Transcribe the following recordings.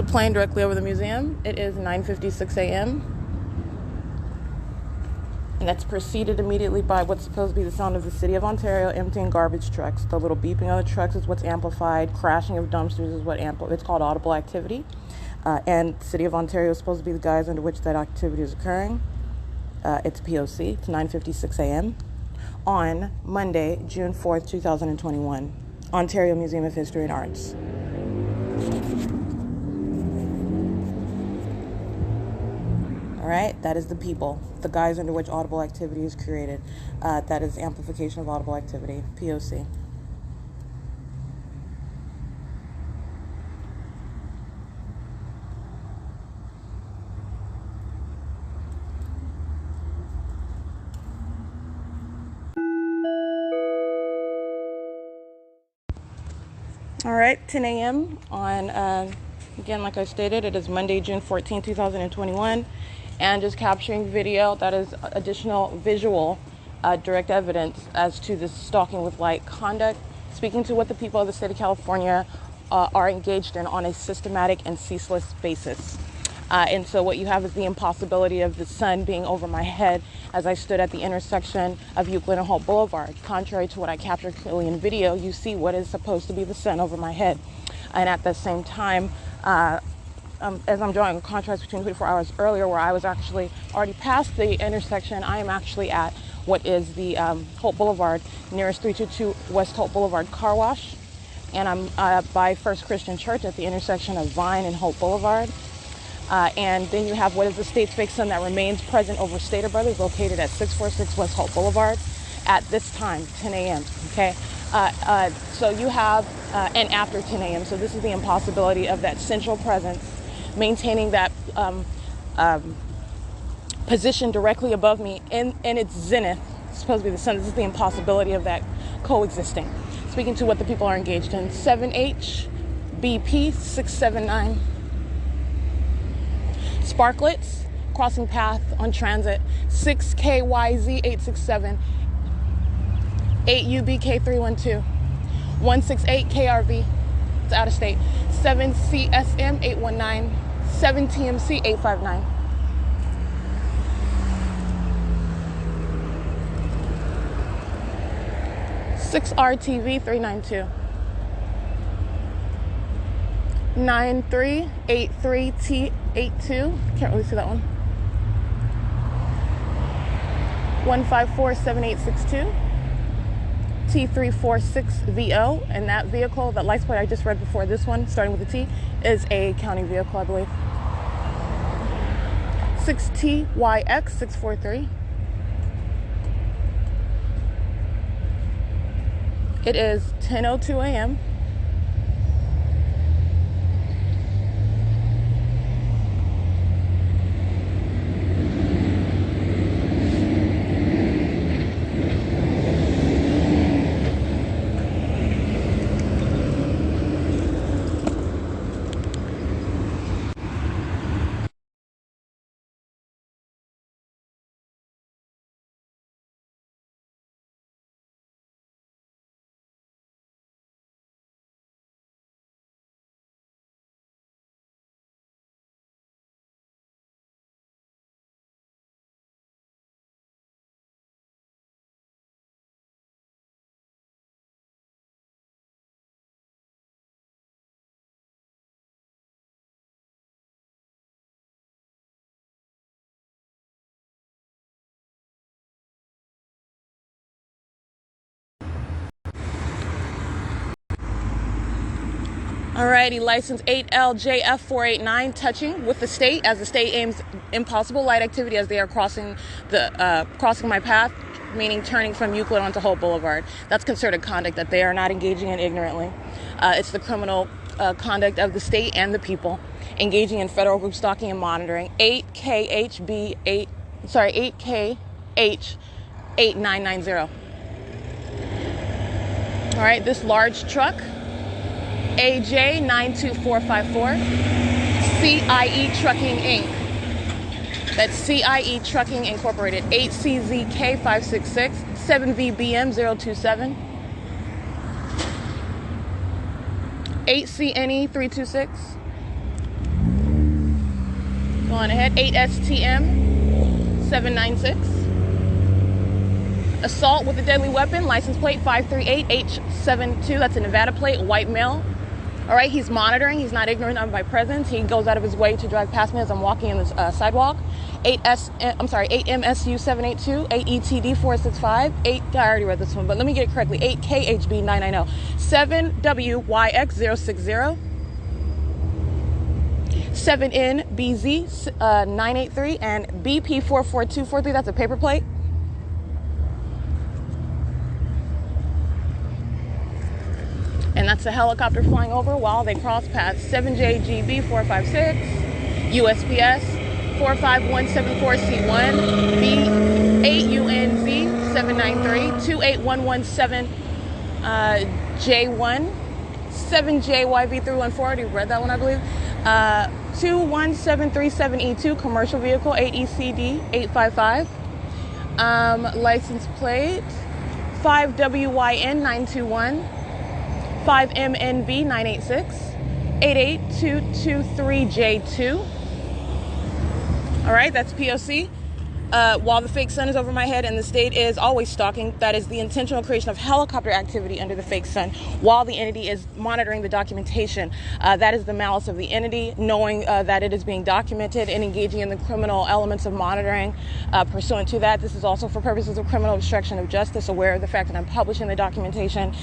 a plane directly over the museum. It is 9:56 a.m. And that's preceded immediately by what's supposed to be the sound of the City of Ontario emptying garbage trucks. The little beeping of the trucks is what's amplified. Crashing of dumpsters is what it's called audible activity. And City of Ontario is supposed to be the guise under which that activity is occurring. It's P.O.C. It's 9:56 a.m. on Monday, June 4th, 2021. Ontario Museum of History and Arts. All right, that is the people, the guise under which audible activity is created. That is amplification of audible activity, P.O.C. All right, 10 a.m. on, again, like I stated, it is Monday, June 14, 2021. And just capturing video that is additional visual direct evidence as to this stalking with light conduct, speaking to what the people of the state of California are engaged in on a systematic and ceaseless basis. And so what you have is the impossibility of the sun being over my head as I stood at the intersection of Euclid and Holt Boulevard. Contrary to what I captured clearly in video, you see what is supposed to be the sun over my head. And at the same time, as I'm drawing a contrast between 24 hours earlier, where I was actually already past the intersection, I am actually at what is the Holt Boulevard, nearest 322 West Holt Boulevard car wash. And I'm by First Christian Church at the intersection of Vine and Holt Boulevard. And then you have what is the state's fake sun that remains present over Stater Brothers, located at 646 West Holt Boulevard at this time, 10 a.m. Okay. So you have, and after 10 a.m. So this is the impossibility of that central presence, maintaining that position directly above me in its zenith. It's supposed to be the sun. This is the impossibility of that coexisting. Speaking to what the people are engaged in. 7H BP 679. Sparklets, crossing path on transit. 6KYZ 867. 8UBK 312. 168KRV. It's out of state. 7CSM 819. 7TMC 859. RTV 392. 9383T82. Can't really see that one. 1547862. T346VO, and that vehicle, that license plate I just read before this one, starting with a T, is a county vehicle, I believe. 6TYX 643. It is 10:02 a.m. Alrighty, license 8LJF489, touching with the state as the state aims impossible light activity as they are crossing my path, meaning turning from Euclid onto Holt Boulevard. That's concerted conduct that they are not engaging in ignorantly. It's the criminal conduct of the state and the people engaging in federal group stalking and monitoring. 8KH8990. All right, this large truck, AJ92454, CIE Trucking Inc. That's CIE Trucking Incorporated. 8CZK566, 7VBM027, 8CNE326, Go on ahead. 8STM 796. Assault with a deadly weapon, license plate 538H72. That's a Nevada plate, white male. All right, he's monitoring. He's not ignorant of my presence. He goes out of his way to drive past me as I'm walking in this sidewalk. 8MSU 782, 8ETD 465, 8. I already read this one, but let me get it correctly. 8KHB 990, 7WYX 060, 7NBZ 983, and BP 44243. That's a paper plate. And that's a helicopter flying over while they cross paths. 7JGB 456, USPS 45174C1, B8UNZ 793, 28117 J1, 7JYV314. Already read that one, I believe. 21737E2, commercial vehicle, 8ECD 855. License plate 5WYN 921. 5MNV 986, 88223J2. All right, that's P.O.C. While the fake sun is over my head and the state is always stalking, that is the intentional creation of helicopter activity under the fake sun while the entity is monitoring the documentation. That is the malice of the entity, knowing that it is being documented and engaging in the criminal elements of monitoring pursuant to that. This is also for purposes of criminal obstruction of justice, aware of the fact that I'm publishing the documentation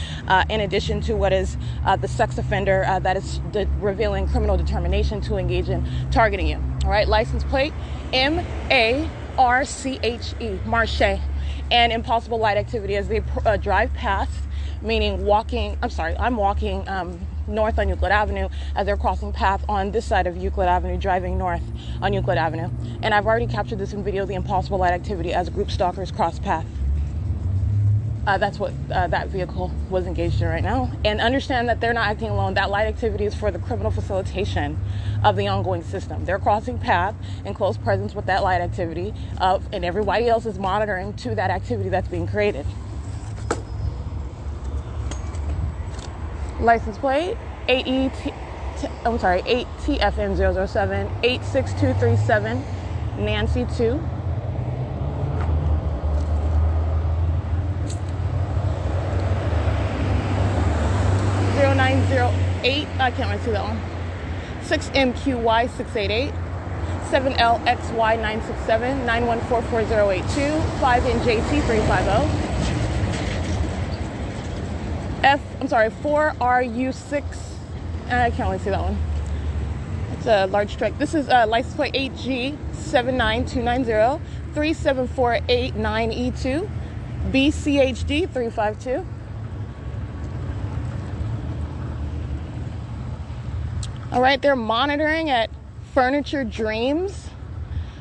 in addition to what is the sex offender that is revealing criminal determination to engage in targeting you. All right, license plate MARCHE, Marche, and impossible light activity as they drive past, meaning walking. I'm walking north on Euclid Avenue as they're crossing path on this side of Euclid Avenue, driving north on Euclid Avenue. And I've already captured this in video, the impossible light activity as group stalkers cross path. That's what that vehicle was engaged in right now. And understand that they're not acting alone. That light activity is for the criminal facilitation of the ongoing system. They're crossing path in close presence with that light activity, and everybody else is monitoring to that activity that's being created. License plate 8TFN007, 86237, Nancy 2. 0908, I can't wait to see that one. 6MQY 688, 7LXY 967, 9144082, 5NJT 350. 4RU6, I can't wait to see that one. It's a large strike. This is license plate 8G79290, 37489E2, BCHD 352. All right, they're monitoring at Furniture Dreams.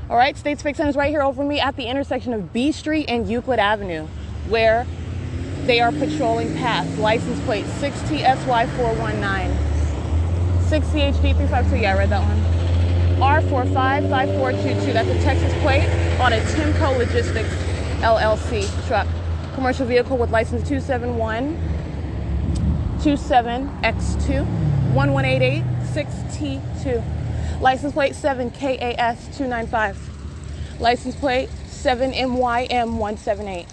All right, State's Fake Sun is right here over me at the intersection of B Street and Euclid Avenue, where they are patrolling past. License plate 6TSY419, 6CHD 352. Yeah, I read that one. R455422. That's a Texas plate on a Timco Logistics LLC truck. Commercial vehicle with license 27127X2, 11886T2. License plate 7KAS295. License plate 7MYM178.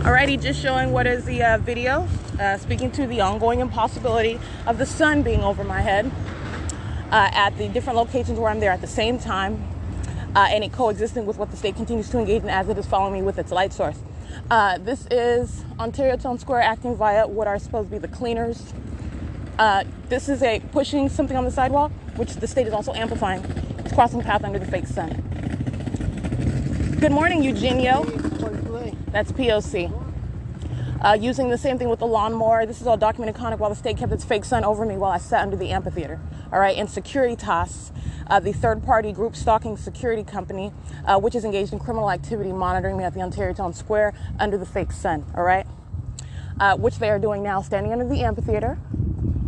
Alrighty, just showing what is the video, speaking to the ongoing impossibility of the sun being over my head at the different locations where I'm there at the same time, and it coexisting with what the state continues to engage in as it is following me with its light source. This is Ontario Town Square acting via what are supposed to be the cleaners. This is a pushing something on the sidewalk, which the state is also amplifying. It's crossing the path under the fake sun. Good morning, Eugenio. That's P.O.C. Using the same thing with the lawnmower. This is all documented conduct while the state kept its fake sun over me while I sat under the amphitheater. All right, and Securitas, the third-party group stalking security company, which is engaged in criminal activity, monitoring me at the Ontario Town Square under the fake sun. All right, which they are doing now, standing under the amphitheater.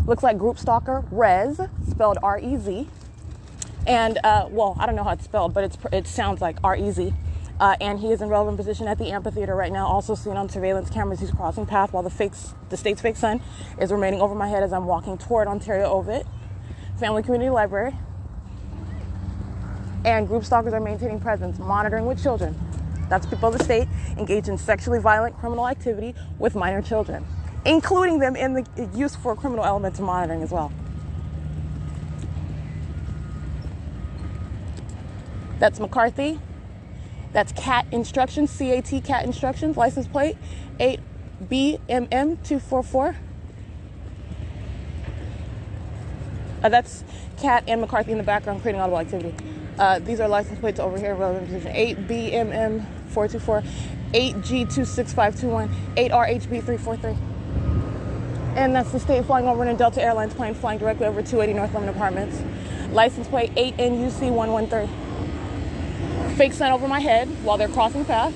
Looks like Group Stalker Rez, spelled R-E-Z, and well, I don't know how it's spelled, but it sounds like R-E-Z. And he is in relevant position at the amphitheater right now, also seen on surveillance cameras. He's crossing path while the state's fake sun is remaining over my head as I'm walking toward Ontario OVITT Family Community Library. And group stalkers are maintaining presence, monitoring with children. That's people of the state engaged in sexually violent criminal activity with minor children, including them in the use for criminal elements of monitoring as well. That's McCarthy. That's CAT instructions, C-A-T, CAT instructions, license plate 8BMM244. That's CAT and McCarthy in the background creating audible activity. These are license plates over here, relevant position 8BMM424, 8G26521, 8RHB343. And that's the state flying over in a Delta Airlines plane flying directly over 280 North Lemon Apartments. License plate 8NUC113. Fake sun over my head while they're crossing the path,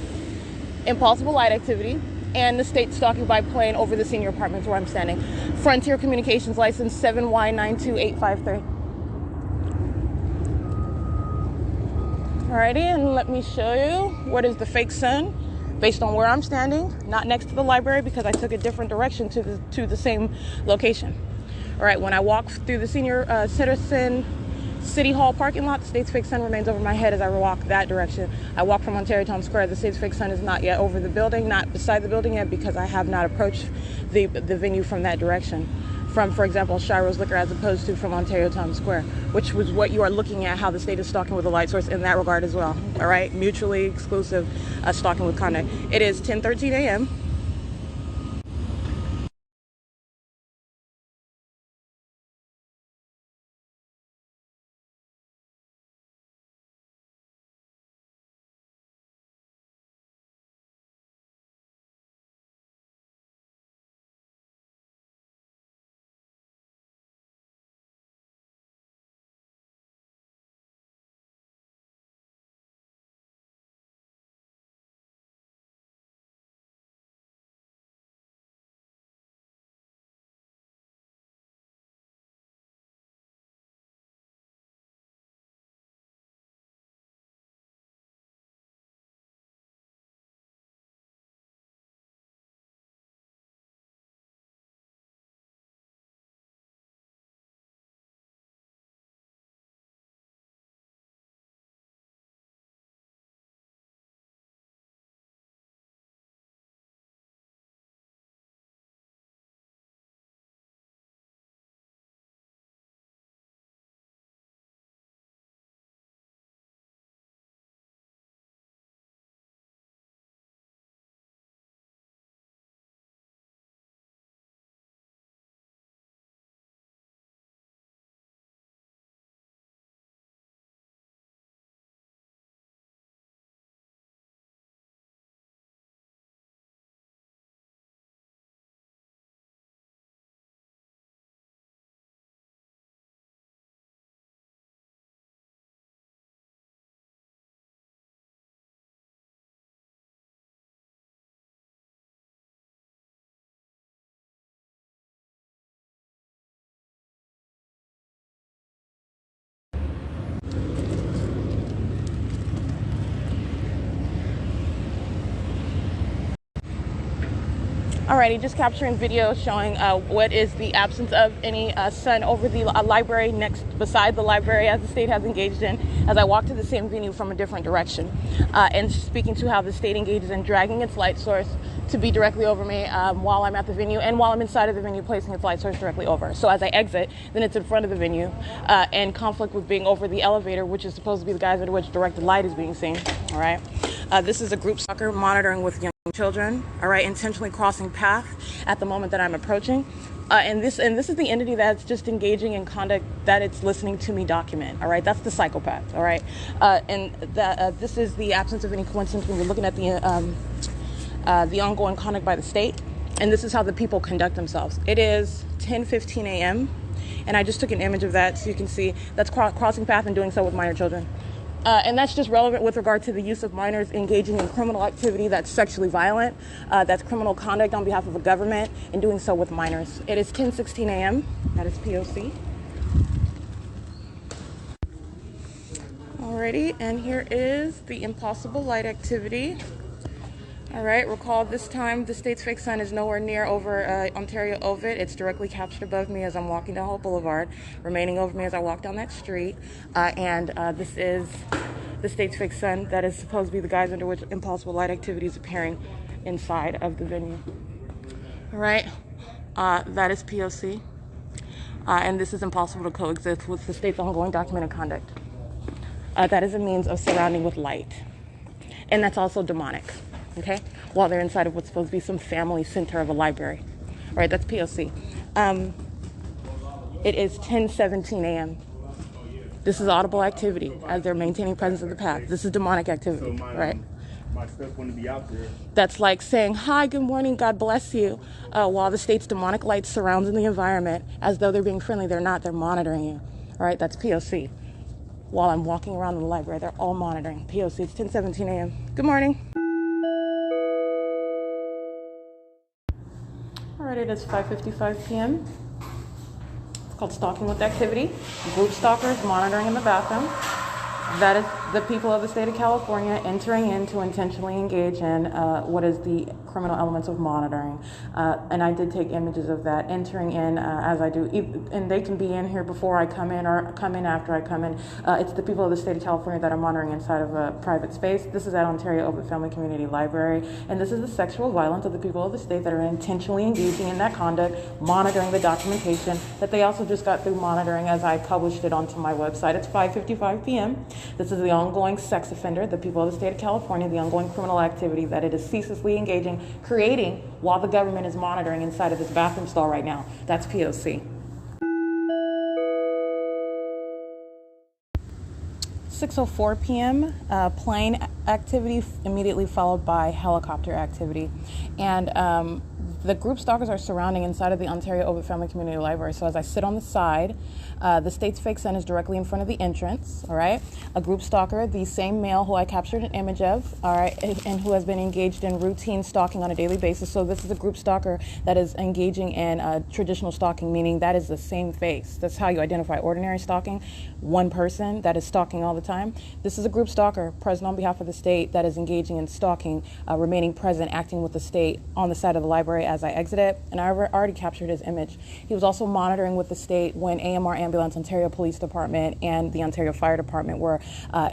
impossible light activity, and the state stalking by plane over the senior apartments where I'm standing. Frontier Communications license 7Y92853. Alrighty, and let me show you what is the fake sun based on where I'm standing, not next to the library because I took a different direction to the same location. All right, when I walk through the senior citizen City Hall parking lot, the state's fake sun remains over my head as I walk that direction. I walk from Ontario Town Square. The state's fake sun is not yet over the building, not beside the building yet, because I have not approached the venue from that direction. From, for example, Shiro's Liquor, as opposed to from Ontario Town Square, which was what you are looking at, how the state is stalking with a light source in that regard as well. All right, mutually exclusive stalking with conduct. It is 10:13 a.m. Alrighty, just capturing video showing what is the absence of any sun over the library beside the library as the state has engaged in as I walk to the same venue from a different direction. And speaking to how the state engages in dragging its light source to be directly over me while I'm at the venue, and while I'm inside of the venue placing its light source directly over. So as I exit, then it's in front of the venue, in conflict with being over the elevator, which is supposed to be the guys under which directed light is being seen. All right. This is a group stalker monitoring with young children. All right, intentionally crossing path at the moment that I'm approaching. And this is the entity that's just engaging in conduct that it's listening to me document. All right, that's the psychopath. All right, and this is the absence of any coincidence when we're looking at the ongoing conduct by the state. And this is how the people conduct themselves. It is 10:15 a.m. and I just took an image of that so you can see that's crossing path and doing so with minor children. And that's just relevant with regard to the use of minors engaging in criminal activity that's sexually violent, that's criminal conduct on behalf of a government, and doing so with minors. It is 10:16 a.m. That is P.O.C. Alrighty, and here is the impossible light activity. All right, recall this time the state's fake sun is nowhere near over Ontario OVITT. It's directly captured above me as I'm walking down HOLT Boulevard, remaining over me as I walk down that street. And this is the state's fake sun that is supposed to be the guise under which impossible light activity is appearing inside of the venue. All right, that is P.O.C. And this is impossible to coexist with the state's ongoing documented conduct. That is a means of surrounding with light. And that's also demonic. Okay, while they're inside of what's supposed to be some family center of a library. All right, that's P.O.C. It is 10:17 a.m. This is audible activity as they're maintaining presence of the path. This is demonic activity, right? My stuff want to be out there. That's like saying, hi, good morning, God bless you, while the state's demonic light surrounds in the environment as though they're being friendly. They're not, they're monitoring you. All right, that's P.O.C. While I'm walking around in the library, they're all monitoring. P.O.C. It's 10:17 a.m. Good morning. All right, it is 5:55 p.m. It's called Stalking with Activity. Group stalkers monitoring in the bathroom. That is the people of the state of California entering in to intentionally engage in what is the criminal elements of monitoring. And I did take images of that, entering in as I do. And they can be in here before I come in or come in after I come in. It's the people of the state of California that are monitoring inside of a private space. This is at Ontario OVITT Family Community Library. And this is the sexual violence of the people of the state that are intentionally engaging in that conduct, monitoring the documentation that they also just got through monitoring as I published it onto my website. It's 5:55 p.m. This is the ongoing sex offender, the people of the state of California, the ongoing criminal activity that it is ceaselessly engaging, creating while the government is monitoring inside of this bathroom stall right now. That's P.O.C. 6:04 p.m. Plane activity immediately followed by helicopter activity. And the group stalkers are surrounding inside of the Ontario OVITT Family Community Library. So as I sit on the side, the state's fake sun is directly in front of the entrance, all right? A group stalker, the same male who I captured an image of, all right, and who has been engaged in routine stalking on a daily basis. So this is a group stalker that is engaging in traditional stalking, meaning that is the same face. That's how you identify ordinary stalking, one person that is stalking all the time. This is a group stalker present on behalf of the state that is engaging in stalking, remaining present, acting with the state on the side of the library as I exited, and I already captured his image. He was also monitoring with the state when AMR Ambulance, Ontario Police Department, and the Ontario Fire Department were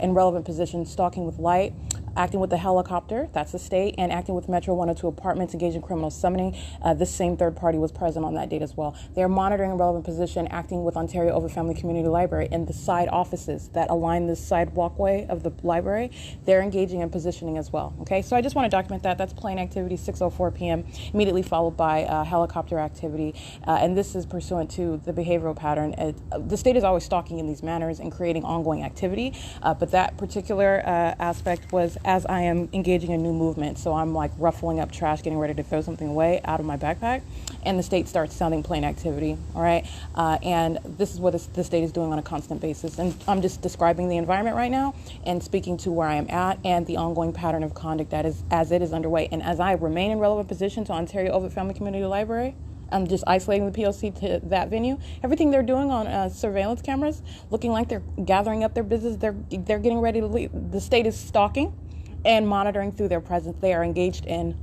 in relevant positions, stalking with light, acting with the helicopter, that's the state, and acting with Metro 102 Apartments, engaged in criminal summoning. This same third party was present on that date as well. They're monitoring a relevant position, acting with Ontario OVITT Family Community Library in the side offices that align the side walkway of the library. They're engaging in positioning as well, okay? So I just want to document that. That's plane activity, 6:04 p.m., immediately followed by helicopter activity, and this is pursuant to the behavioral pattern. The state is always stalking in these manners and creating ongoing activity, but that particular aspect was as I am engaging in new movement. So I'm like ruffling up trash, getting ready to throw something away out of my backpack, and the state starts sounding plane activity, all right? And this is what the state is doing on a constant basis. And I'm just describing the environment right now and speaking to where I am at and the ongoing pattern of conduct that is as it is underway. And as I remain in relevant position to Ontario OVITT Family Community Library, I'm just isolating the P.O.C. to that venue. Everything they're doing on surveillance cameras, looking like they're gathering up their business, they're getting ready to leave. The state is stalking and monitoring through their presence. They are engaged in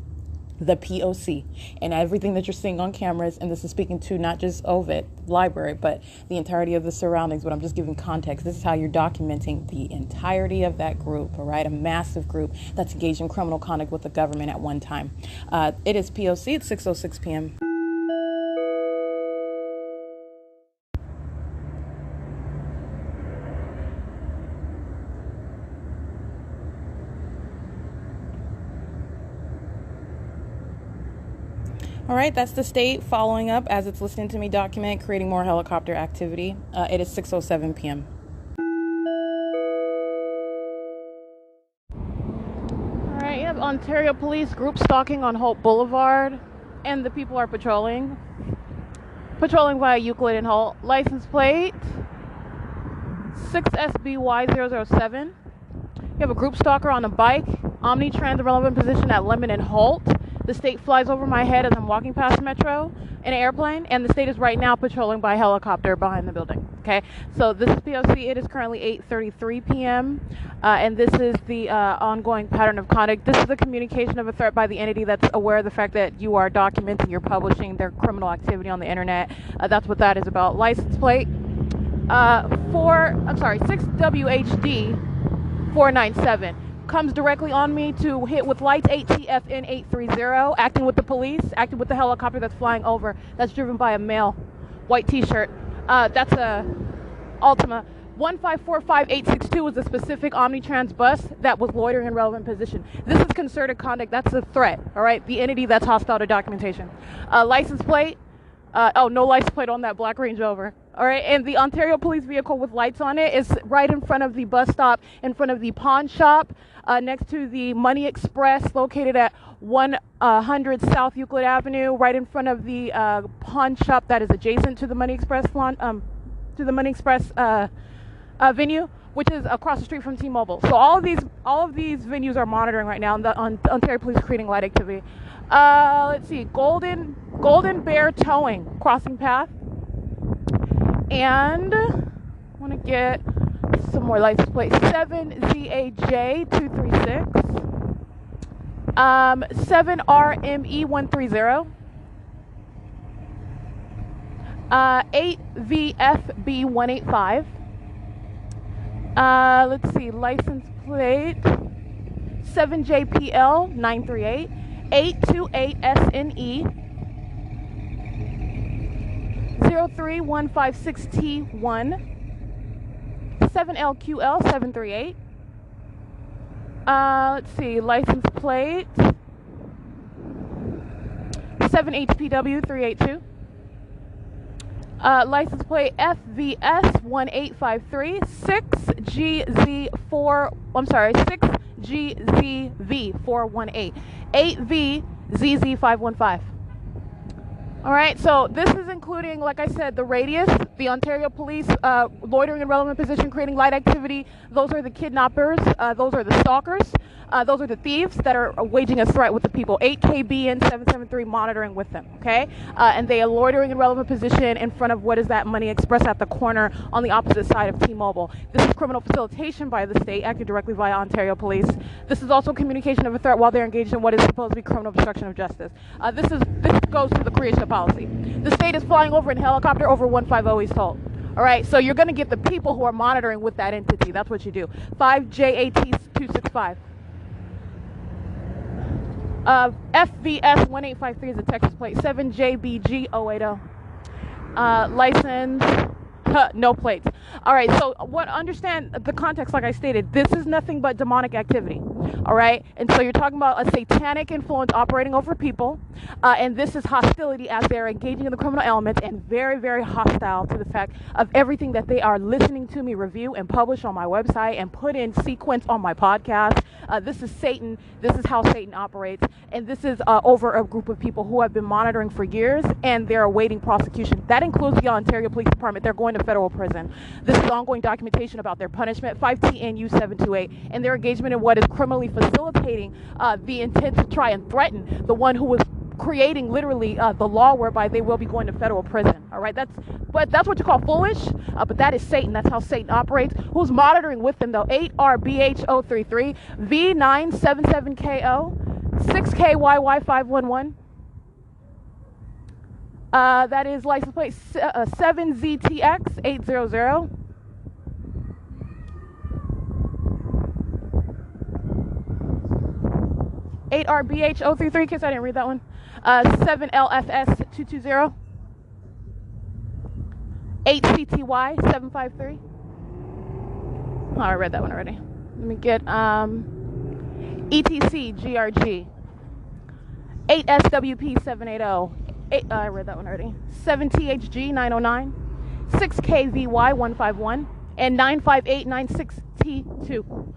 the P.O.C. and everything that you're seeing on cameras, and this is speaking to not just OVITT library, but the entirety of the surroundings, but I'm just giving context. This is how you're documenting the entirety of that group, all right? A massive group that's engaged in criminal conduct with the government at one time. It is P.O.C. It's 6:06 p.m. All right, that's the state following up as it's listening to me document creating more helicopter activity. It is 6:07 p.m. All right, you have Ontario Police group stalking on Holt Boulevard, and the people are patrolling via Euclid and Holt. License plate 6SBY007. You have a group stalker on a bike, Omnitrans relevant position at Lemon and Holt. The state flies over my head as I'm walking past Metro in an airplane, and the state is right now patrolling by helicopter behind the building. Okay, so this is P.O.C. It is currently 8:33 p.m. And this is the ongoing pattern of conduct. This is the communication of a threat by the entity that's aware of the fact that you are documenting, you're publishing their criminal activity on the internet. That's what that is about. License plate 6WHD 497. Comes directly on me to hit with lights, ATFN 830, acting with the police, acting with the helicopter that's flying over, that's driven by a male, white t-shirt. That's a Altima. 1545862 was a specific Omnitrans bus that was loitering in relevant position. This is concerted conduct. That's a threat, all right? The entity that's hostile to documentation. License plate. No license plate on that black Range Rover. All right, and the Ontario police vehicle with lights on it is right in front of the bus stop, in front of the pawn shop, next to the Money Express, located at 100 South Euclid Avenue, right in front of the pawn shop that is adjacent to the Money Express venue, which is across the street from T-Mobile. So all of these venues are monitoring right now, and the Ontario police creating light activity. Let's see, Golden Bear Towing, crossing path. And I want to get some more license plates. 7ZAJ236. 7RME130. 8VFB185. Let's see, license plate 7JPL938. 828SNE. 03156T1. 7LQL738. Let's see, license plate 7HPW382. License plate FVS1853. 6GZV418. 8VZZ515. All right, so this is including, like I said, the radius, the Ontario police loitering in relevant position, creating light activity. Those are the kidnappers. Those are the stalkers. Those are the thieves that are waging a threat with the people. 8KB and 773 monitoring with them, okay? And they are loitering in relevant position in front of what is that Money Express at the corner on the opposite side of T-Mobile. This is criminal facilitation by the state, acting directly via Ontario police. This is also communication of a threat while they're engaged in what is supposed to be criminal obstruction of justice. This goes to the creation of policy. The state is flying over in helicopter over 150 East Holt. All right, so you're going to get the people who are monitoring with that entity. That's what you do. 5JAT265. FVS1853 is a Texas plate. 7JBG080. License. No plates. All right, so understand the context, like I stated. This is nothing but demonic activity. All right, and so you're talking about a satanic influence operating over people, and this is hostility as they're engaging in the criminal elements, and very, very hostile to the fact of everything that they are listening to me review and publish on my website and put in sequence on my podcast. This is Satan. This is how Satan operates, and this is over a group of people who have been monitoring for years, and they're awaiting prosecution. That includes the Ontario Police Department. They're going to federal prison. This is ongoing documentation about their punishment, 5TNU728, and their engagement in what is criminally facilitating the intent to try and threaten the one who was creating literally the law whereby they will be going to federal prison. All right, that's what you call foolish, but that is Satan. That's how Satan operates. Who's monitoring with them though? 8RBH033, V977KO, 6KYY511. That is license plate 7ZTX800. 8RBH033, in case I didn't read that one. 7LFS220. 8CTY753. Oh, I read that one already. Let me get ETCGRG. 8SWP780. I read that one already. 7THG909. 6KVY151. And 95896T2. All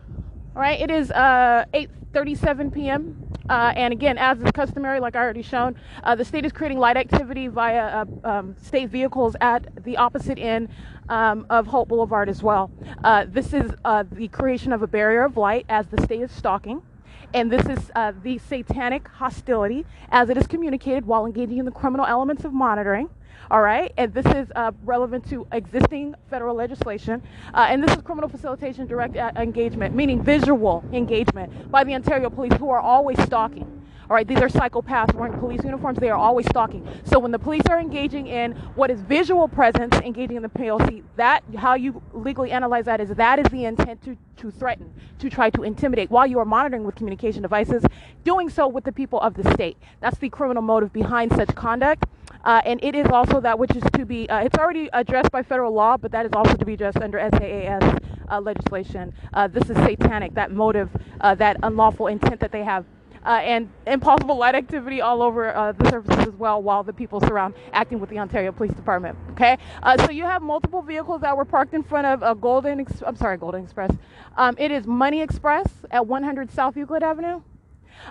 right, it is 8:37 p.m. And again, as is customary, like I already shown, the state is creating light activity via state vehicles at the opposite end of Holt Boulevard as well. This is the creation of a barrier of light as the state is stalking. And this is the satanic hostility as it is communicated while engaging in the criminal elements of monitoring. All right, and this is relevant to existing federal legislation, and this is criminal facilitation direct engagement, meaning visual engagement by the Ontario Police, who are always stalking. All right, these are psychopaths wearing police uniforms. They are always stalking. So when the police are engaging in what is visual presence, engaging in the P.O.C., that, how you legally analyze that is the intent to threaten, to try to intimidate while you are monitoring with communication devices, doing so with the people of the state. That's the criminal motive behind such conduct. And it is also that which is to be, it's already addressed by federal law, but that is also to be addressed under I.I.S. Legislation. This is satanic, that motive, that unlawful intent that they have. And impossible light activity all over the surfaces as well while the people surround, acting with the Ontario Police Department. Okay, so you have multiple vehicles that were parked in front of Golden Express. It is Money Express at 100 South Euclid Avenue.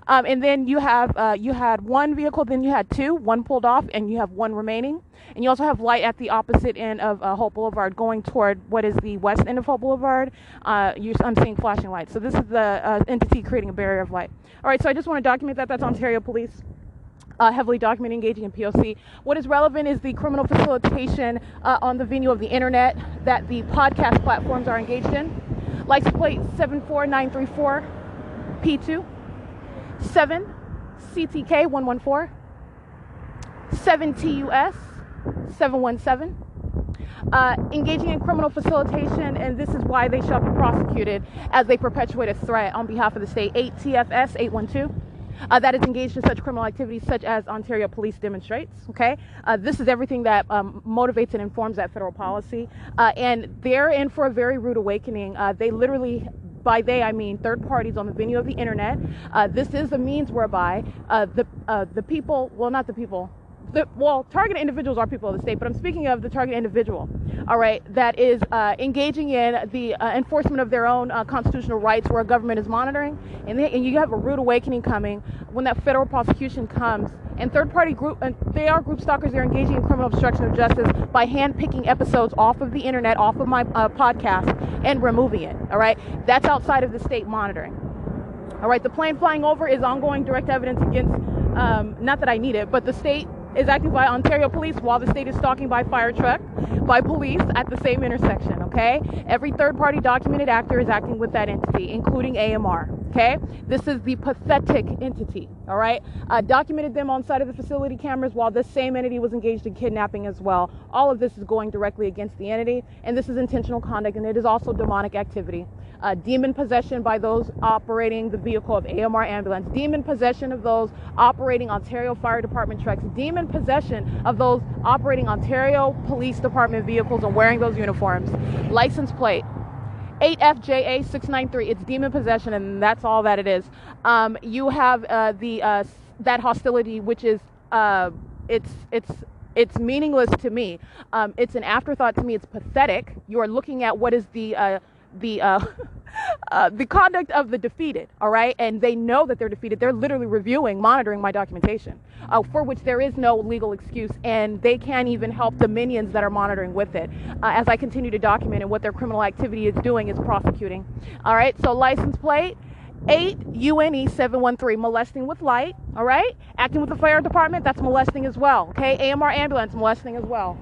And then you had one vehicle, then you had two, one pulled off, and you have one remaining. And you also have light at the opposite end of Holt Boulevard going toward what is the west end of Holt Boulevard. I'm seeing flashing lights. So this is the entity creating a barrier of light. All right, so I just want to document that. That's Ontario Police. Heavily documenting engaging in P.O.C. What is relevant is the criminal facilitation on the venue of the internet that the podcast platforms are engaged in. License plate 74934 P2. 7 CTK 114, 7 TUS 717, engaging in criminal facilitation, and this is why they shall be prosecuted as they perpetuate a threat on behalf of the state. 8 TFS 812. That is engaged in such criminal activities such as Ontario Police demonstrates. Okay, this is everything that motivates and informs that federal policy, and they're in for a very rude awakening. They literally, by they I mean third parties on the venue of the internet. This is the means whereby the people, well, not the people, targeted individuals are people of the state, but I'm speaking of the targeted individual, all right, that is engaging in the enforcement of their own constitutional rights where government is monitoring, and you have a rude awakening coming when that federal prosecution comes. And third-party group, and they are group stalkers. They're engaging in criminal obstruction of justice by hand-picking episodes off of the internet, off of my podcast, and removing it. All right, that's outside of the state monitoring. All right, the plane flying over is ongoing direct evidence against. Not that I need it, but the state is acting by Ontario Police while the state is stalking by fire truck, by police at the same intersection. Okay, every third-party documented actor is acting with that entity, including AMR. Okay, this is the pathetic entity. All right, documented them on site of the facility cameras while this same entity was engaged in kidnapping as well. All of this is going directly against the entity, and this is intentional conduct, and it is also demonic activity. Demon possession by those operating the vehicle of AMR ambulance, demon possession of those operating Ontario Fire Department trucks, demon possession of those operating Ontario Police Department vehicles and wearing those uniforms. License plate 8FJA693. It's demon possession, and that's all that it is. You have that hostility, which is it's meaningless to me. It's an afterthought to me. It's pathetic. You are looking at what is the conduct of the defeated, all right? And they know that they're defeated. They're literally reviewing, monitoring my documentation, for which there is no legal excuse, and they can't even help the minions that are monitoring with it. As I continue to document, and what their criminal activity is doing is prosecuting. All right, so license plate 8 UNE 713, molesting with light, all right? Acting with the fire department, that's molesting as well, okay? AMR ambulance, molesting as well.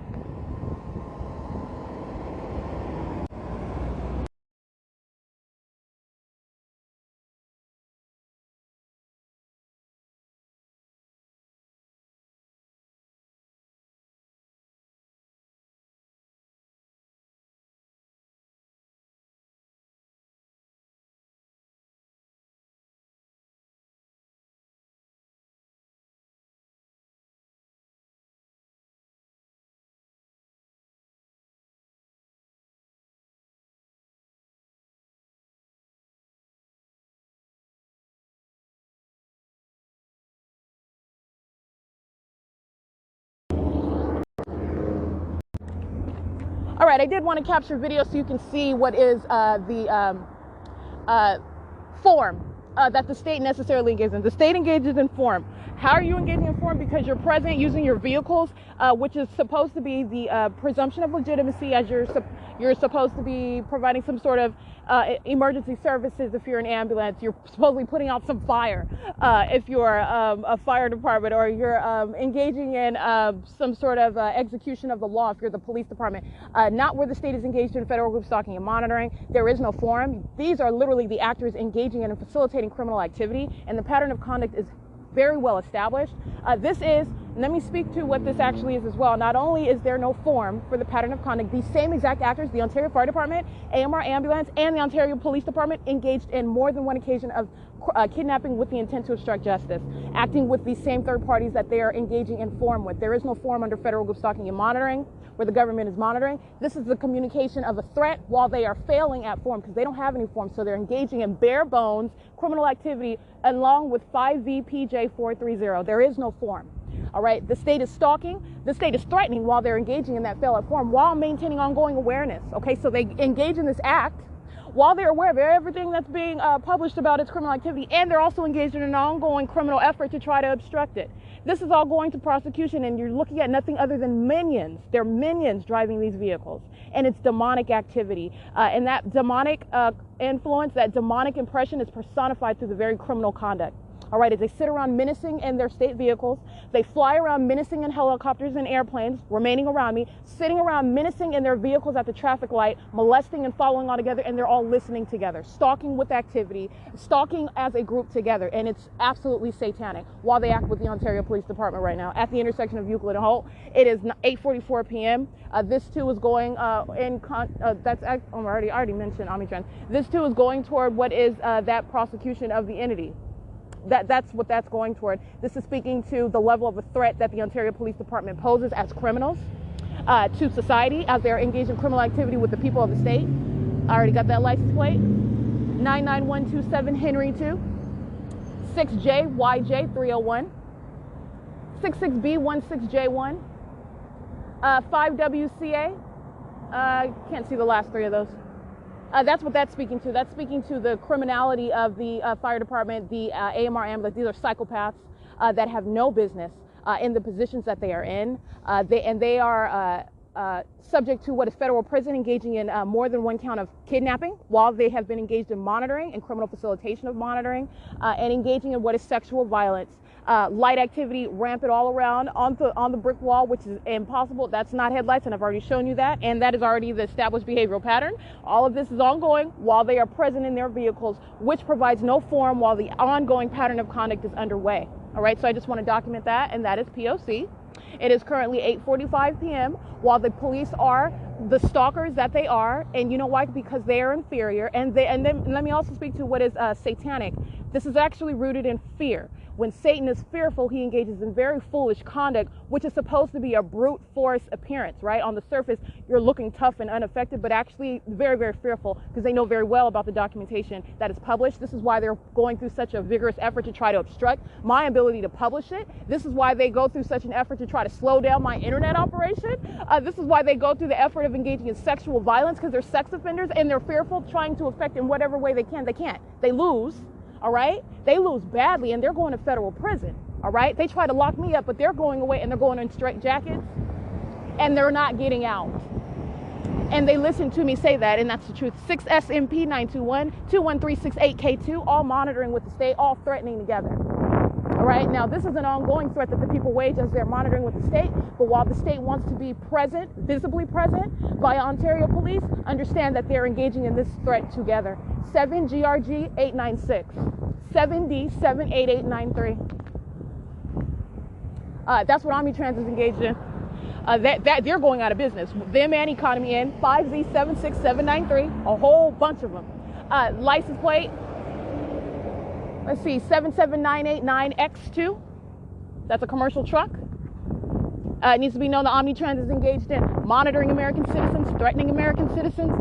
All right, I did want to capture video so you can see what is the form that the state necessarily engages in. The state engages in form. How are you engaging in form? Because you're present using your vehicles, which is supposed to be the presumption of legitimacy, as you're supposed to be providing some sort of emergency services. If you're an ambulance, you're supposedly putting out some fire. If you're a fire department, or you're engaging in some sort of execution of the law, if you're the police department, not where the state is engaged in federal group stalking and monitoring. There is no forum. These are literally the actors engaging in and facilitating criminal activity, and the pattern of conduct is very well established. This is, let me speak to what this actually is as well. Not only is there no form for the pattern of conduct, these same exact actors, the Ontario Fire Department, AMR Ambulance, and the Ontario Police Department engaged in more than one occasion of kidnapping with the intent to obstruct justice, acting with these same third parties that they are engaging in form with. There is no form under federal group stalking and monitoring, where the government is monitoring. This is the communication of a threat while they are failing at form, because they don't have any form, so they're engaging in bare bones criminal activity along with 5V PJ430. There is no form. All right, the state is stalking, the state is threatening while they're engaging in that fail at form, while maintaining ongoing awareness. Okay, so they engage in this act while they're aware of everything that's being published about its criminal activity, and they're also engaged in an ongoing criminal effort to try to obstruct it. This is all going to prosecution, and you're looking at nothing other than minions. They're minions driving these vehicles, and it's demonic activity. And that demonic influence, that demonic impression is personified through the very criminal conduct. All right, as they sit around menacing in their state vehicles, they fly around menacing in helicopters and airplanes, remaining around me, sitting around menacing in their vehicles at the traffic light, molesting and following all together, and they're all listening together, stalking with activity, stalking as a group together, and it's absolutely satanic while they act with the Ontario Police Department right now at the intersection of Euclid and Holt. It is 8:44 p.m. This too is going I already mentioned Omnitrend. This too is going toward what is that prosecution of the entity. That's what that's going toward. This is speaking to the level of a threat that the Ontario Police Department poses as criminals to society as they're engaged in criminal activity with the people of the state. I already got that license plate. 99127 Henry 2, 6JYJ 301, 66B16J1, 5WCA. Can't see the last three of those. That's what that's speaking to. That's speaking to the criminality of the fire department, the AMR ambulance. These are psychopaths that have no business in the positions that they are in. They are subject to what is federal prison, engaging in more than one count of kidnapping while they have been engaged in monitoring and criminal facilitation of monitoring, and engaging in what is sexual violence. Light activity rampant all around on the brick wall, which is impossible. That's not headlights, and I've already shown you that, and that is already the established behavioral pattern. All of this is ongoing while they are present in their vehicles, which provides no form while the ongoing pattern of conduct is underway. All right, so I just want to document that, and that is P.O.C. It is currently 8:45 p.m. while the police are the stalkers that they are, and you know why? Because they are inferior, and then let me also speak to what is satanic. This is actually rooted in fear. When Satan is fearful, he engages in very foolish conduct, which is supposed to be a brute force appearance, right? On the surface, you're looking tough and unaffected, but actually very, very fearful, because they know very well about the documentation that is published. This is why they're going through such a vigorous effort to try to obstruct my ability to publish it. This is why they go through such an effort to try to slow down my internet operation. This is why they go through the effort of engaging in sexual violence, because they're sex offenders and they're fearful, trying to affect in whatever way they can. They can't. They lose. All right, they lose badly, and they're going to federal prison. All right, they try to lock me up, but they're going away, and they're going in straight jackets, and they're not getting out. And they listen to me say that, and that's the truth. 6SMP 921 21368K2, all monitoring with the state, all threatening together. All right, now this is an ongoing threat that the people wage as they're monitoring with the state, but while the state wants to be present, visibly present, via Ontario Police, understand that they're engaging in this threat together. 7GRG 896, 7D 78893. That's what Omnitrans is engaged in. That they're going out of business. Them and Economy N, 5Z 76793, a whole bunch of them. License plate, let's see, 77989X2. That's a commercial truck. It needs to be known that Omnitrans is engaged in monitoring American citizens, threatening American citizens,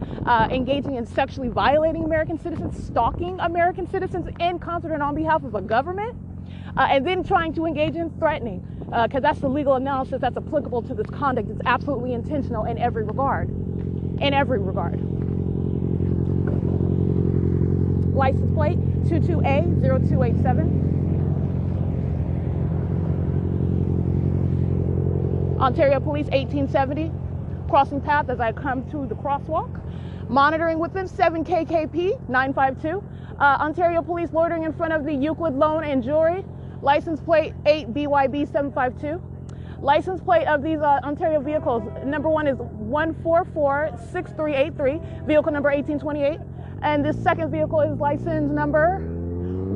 engaging in sexually violating American citizens, stalking American citizens in concert and on behalf of a government, and then trying to engage in threatening, because that's the legal analysis that's applicable to this conduct. It's absolutely intentional in every regard. in every regard. License plate 22A0287. Ontario Police 1870. Crossing path as I come to the crosswalk. Monitoring with them 7KKP 952. Ontario Police loitering in front of the Euclid Loan and Jewelry. License plate 8BYB 752. License plate of these Ontario vehicles, number one is 1446383, vehicle number 1828. And this second vehicle is license number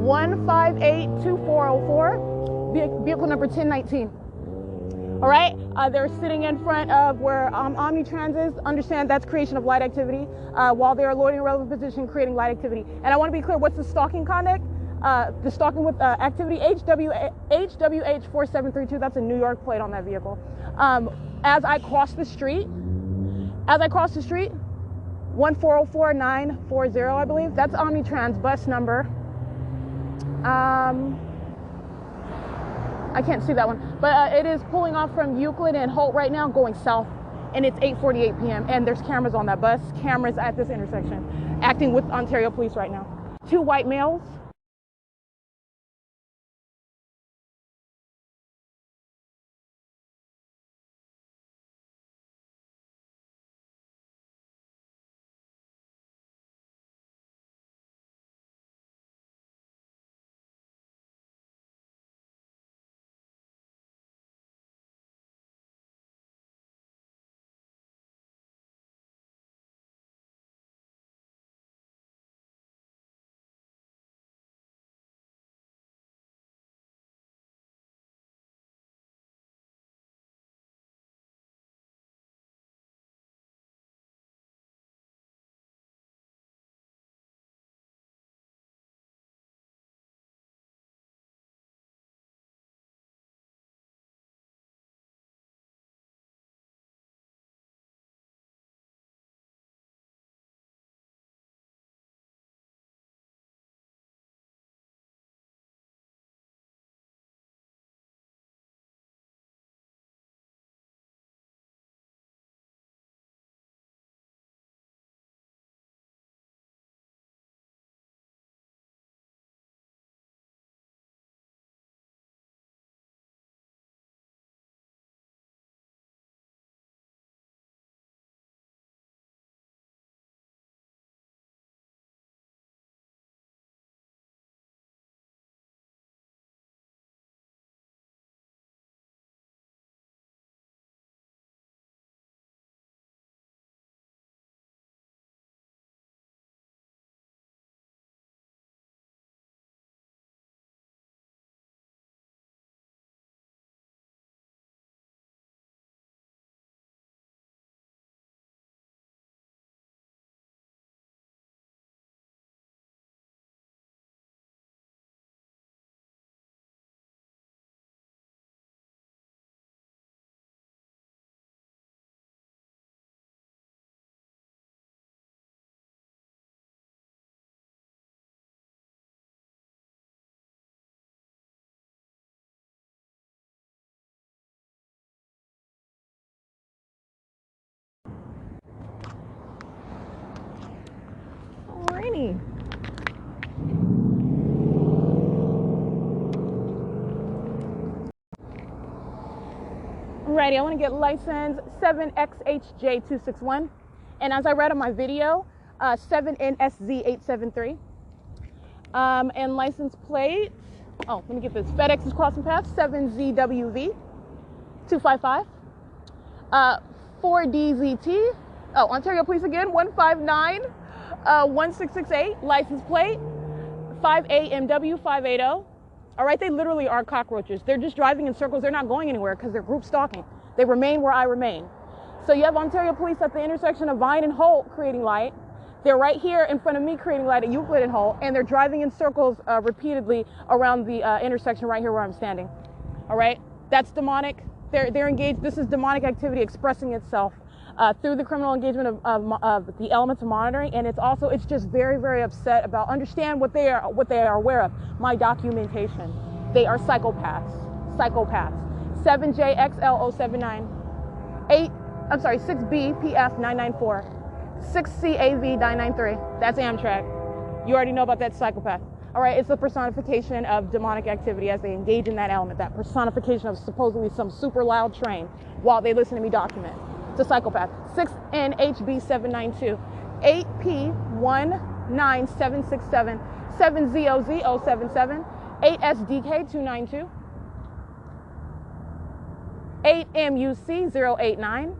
1582404, vehicle number 1019. All right, they're sitting in front of where Omnitrans is. Understand that's creation of light activity while they are loitering in relevant position, creating light activity. And I want to be clear, what's the stalking conduct? The stalking with activity HWH 4732, that's a New York plate on that vehicle. As I cross the street, 1404940, I believe, that's Omnitrans bus number. I can't see that one, but it is pulling off from Euclid and HOLT right now, going south, and it's 8:48 p.m. and there's cameras on that bus, cameras at this intersection, acting with Ontario Police right now. 2 white males. Alrighty. Alrighty, I want to get license 7XHJ261. And as I read on my video, 7NSZ873. And license plate, let me get this. FedEx is crossing path, 7ZWV255. 4DZT. Ontario Police again, 1591668. License plate, 5AMW580. All right, they literally are cockroaches. They're just driving in circles. They're not going anywhere because they're group stalking. They remain where I remain. So you have Ontario Police at the intersection of Vine and Holt creating light. They're right here in front of me creating light at Euclid and Holt, and they're driving in circles repeatedly around the intersection right here where I'm standing. All right, that's demonic. They're engaged. This is demonic activity expressing itself through the criminal engagement of the elements of monitoring, and it's just very, very upset about. Understand what they are aware of. My documentation. They are psychopaths. 7JXL079. 6BPF994. 6CAV993. That's Amtrak. You already know about that psychopath. All right, it's a personification of demonic activity as they engage in that element, that personification of supposedly some super loud train while they listen to me document. It's a psychopath. 6NHB792, 8P19767, 7ZOZ077, 8SDK292, 8MUC089.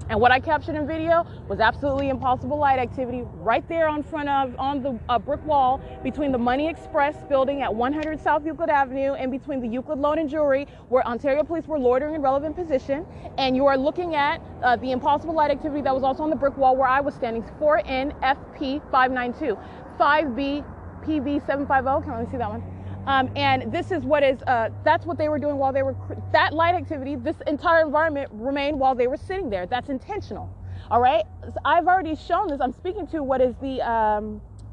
And what I captured in video was absolutely impossible light activity right there on the brick wall between the Money Express building at 100 South Euclid Avenue and between the Euclid Loan and Jewelry, where Ontario police were loitering in relevant position. And you are looking at the impossible light activity that was also on the brick wall where I was standing, 4NFP592, 5BPV750, can't really see that one. And this is what is, that's what they were doing while they were, that light activity, this entire environment remained while they were sitting there. That's intentional. All right. So I've already shown this. I'm speaking to what is the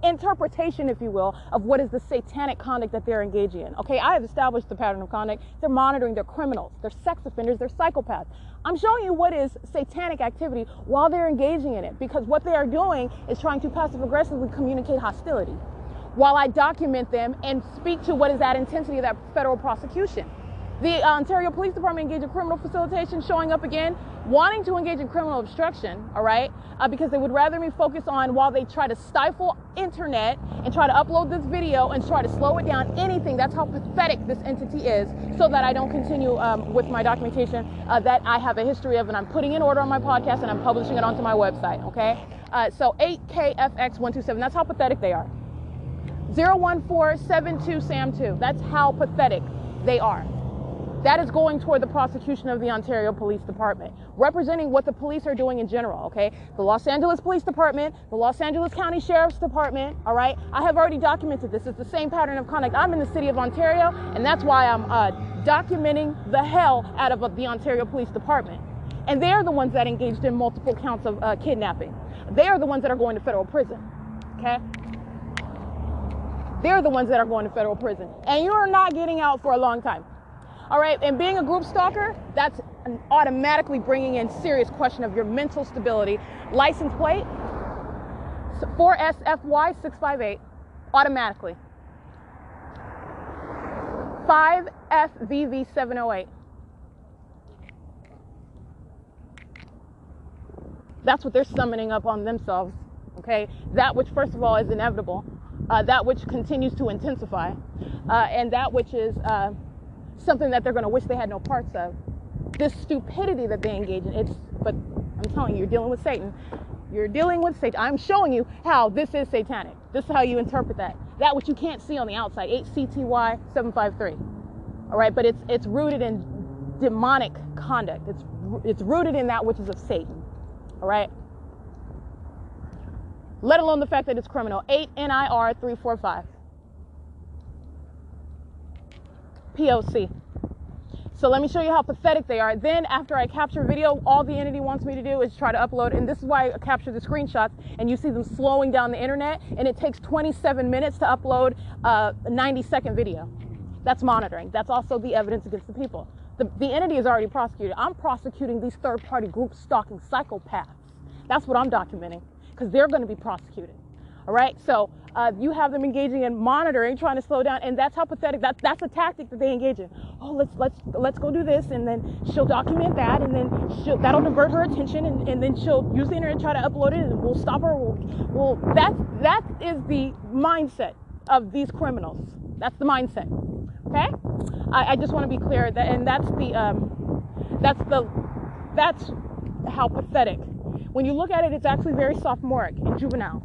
interpretation, if you will, of what is the satanic conduct that they're engaging in. Okay. I have established the pattern of conduct. They're monitoring, they're criminals, they're sex offenders, they're psychopaths. I'm showing you what is satanic activity while they're engaging in it, because what they are doing is trying to passive aggressively communicate hostility, while I document them and speak to what is that intensity of that federal prosecution. The Ontario Police Department engaged in criminal facilitation, showing up again, wanting to engage in criminal obstruction, all right, because they would rather me focus on, while they try to stifle internet and try to upload this video and try to slow it down, anything. That's how pathetic this entity is, so that I don't continue with my documentation that I have a history of, and I'm putting in order on my podcast and I'm publishing it onto my website, okay? So 8KFX127, that's how pathetic they are. 01472 SAM2. That's how pathetic they are. That is going toward the prosecution of the Ontario Police Department, representing what the police are doing in general, okay? The Los Angeles Police Department, the Los Angeles County Sheriff's Department, all right? I have already documented this. It's the same pattern of conduct. I'm in the city of Ontario, and that's why I'm documenting the hell out of the Ontario Police Department. And they're the ones that engaged in multiple counts of kidnapping. They are the ones that are going to federal prison, okay? They're the ones that are going to federal prison. And you are not getting out for a long time. All right, and being a group stalker, that's automatically bringing in serious question of your mental stability. License plate, 4SFY658, automatically. 5FVV708. That's what they're summoning up on themselves, okay? That which, first of all, is inevitable. That which continues to intensify, and that which is something that they're going to wish they had no parts of. This stupidity that they engage in, but I'm telling you, you're dealing with Satan. You're dealing with Satan. I'm showing you how this is satanic. This is how you interpret that. That which you can't see on the outside, 8CTY753. All right, but it's rooted in demonic conduct. It's rooted in that which is of Satan. All right. Let alone the fact that it's criminal. 8NIR345. P.O.C. So let me show you how pathetic they are. Then after I capture video, all the entity wants me to do is try to upload, and this is why I capture the screenshots, and you see them slowing down the internet, and it takes 27 minutes to upload a 90-second video. That's monitoring. That's also the evidence against the people. The entity is already prosecuted. I'm prosecuting these third-party group stalking psychopaths. That's what I'm documenting, because they're going to be prosecuted. All right, so you have them engaging in monitoring, trying to slow down, and that's how pathetic. That's a tactic that they engage in. Oh, let's go do this, and then she'll document that, and then that'll divert her attention, and then she'll use the internet and try to upload it, and we'll stop her. That is the mindset of these criminals. That's the mindset. Okay, I just want to be clear that, and that's how pathetic. When you look at it, it's actually very sophomoric in juvenile.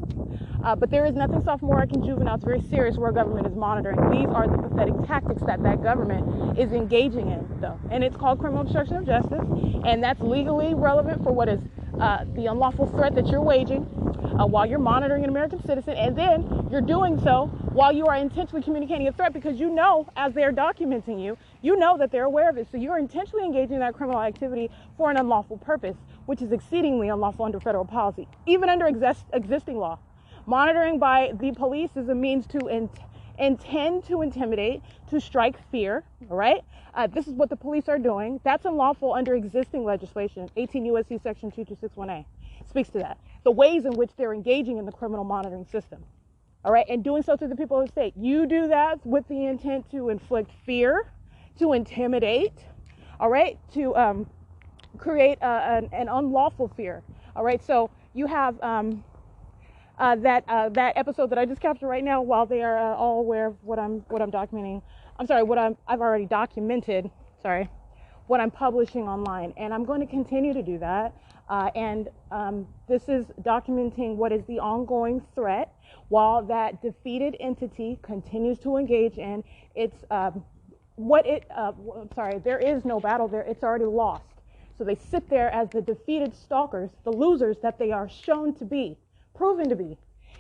But there is nothing sophomoric in juvenile. It's very serious where government is monitoring. These are the pathetic tactics that government is engaging in, though. And it's called criminal obstruction of justice. And that's legally relevant for what is the unlawful threat that you're waging while you're monitoring an American citizen. And then you're doing so while you are intentionally communicating a threat, because you know, as they're documenting you, you know that they're aware of it. So you're intentionally engaging in that criminal activity for an unlawful purpose, which is exceedingly unlawful under federal policy, even under existing law. Monitoring by the police is a means to intend to intimidate, to strike fear, all right? This is what the police are doing. That's unlawful under existing legislation, 18 U.S.C. section 2261A. speaks to that. The ways in which they're engaging in the criminal monitoring system. All right, and doing so to the people of the state. You do that with the intent to inflict fear, to intimidate, all right, to create an unlawful fear. All right, so you have that episode that I just captured right now. While they are all aware of what I'm documenting, I've already documented. Sorry, what I'm publishing online, and I'm going to continue to do that. This is documenting what is the ongoing threat while that defeated entity continues to engage in its there is no battle there. It's already lost. So they sit there as the defeated stalkers, the losers that they are shown to be, proven to be,